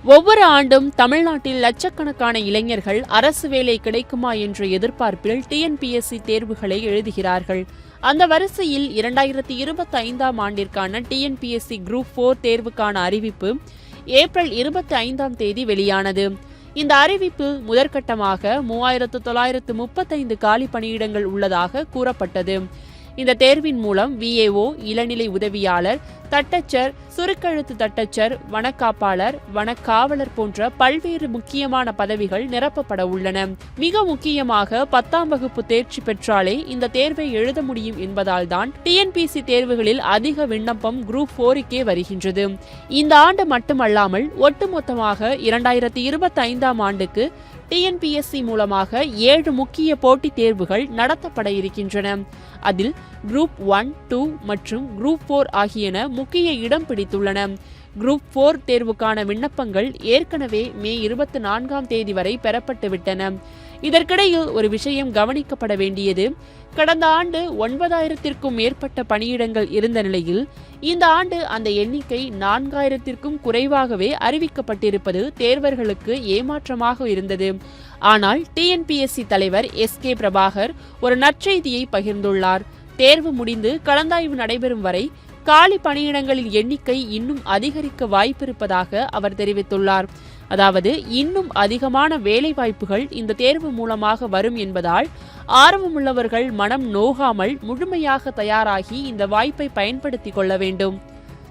ஒவ்வொரு ஆண்டும் தமிழ்நாட்டில் லட்சக்கணக்கான இளைஞர்கள் அரசு வேலை கிடைக்குமா என்ற எதிர்பார்ப்பில் டிஎன்பிஎஸ்சி தேர்வுகளை எழுதுகிறார்கள். அந்த வரிசையில் 2025ஆம் ஆண்டிற்கான டிஎன்பிஎஸ்சி குரூப் 4 தேர்வுக்கான அறிவிப்பு ஏப்ரல் 25ஆம் தேதி வெளியானது. இந்த அறிவிப்பு முதற்கட்டமாக 3935 காலி பணியிடங்கள் உள்ளதாக கூறப்பட்டது. இந்த தேர்வின் மூலம் விஏஓ, இளநிலை உதவியாளர், தட்டச்சர், சுருக்கெழுத்து தட்டச்சர், வனக்காப்பாளர், வனக்காவலர் போன்ற பல்வேறு முக்கியமான பதவிகள் நிரப்பப்பட உள்ளன. மிக முக்கியமாக 10ஆம் வகுப்பு தேர்ச்சி பெற்றாலே இந்த தேர்வை எழுத முடியும் என்பதால் தான் டிஎன்பிஎஸ்சி தேர்வுகளில் அதிக விண்ணப்பம் குரூப் 4க்கே வருகின்றது. இந்த ஆண்டு மட்டுமல்லாமல் ஒட்டுமொத்தமாக 2025ஆம் ஆண்டுக்கு டிஎன்பிஎஸ்சி மூலமாக 7 முக்கிய போட்டித் தேர்வுகள் நடத்தப்பட இருக்கின்றன. அதில் குரூப் 1, 2 மற்றும் குரூப் 4 ஆகியன முக்கிய இடம் பிடித்துள்ளன. குரூப் 4 தேர்வுக்கான விண்ணப்பங்கள் ஏற்கனவே மே 24ஆம் தேதி வரை பெறப்பட்டுவிட்டன. இதற்கிடையில் ஒரு விஷயம் கவனிக்கப்பட வேண்டியது, கடந்த ஆண்டு 9000த்திற்கும் மேற்பட்ட பணியிடங்கள் இருந்த நிலையில் இந்த ஆண்டு அந்த எண்ணிக்கை 4000த்திற்கும் குறைவாகவே அறிவிக்கப்பட்டிருப்பது தேர்வர்களுக்கு ஏமாற்றமாக இருந்தது. ஆனால் டிஎன்பிஎஸ்சி தலைவர் எஸ்.கே. பிரபாகர் ஒரு நற்செய்தியை பகிர்ந்துள்ளார். தேர்வு முடிந்து கலந்தாய்வு நடைபெறும் வரை காலி பணியிடங்களின் எண்ணிக்கை இன்னும் அதிகரிக்க வாய்ப்பிருப்பதாக அவர் தெரிவித்துள்ளார். அதாவது இன்னும் அதிகமான வேலை வாய்ப்புகள் இந்த தேர்வு மூலமாக வரும் என்பதால் ஆர்வமுள்ளவர்கள் மனம் நோகாமல் முழுமையாக தயாராகி இந்த வாய்ப்பை பயன்படுத்திக் கொள்ள வேண்டும்.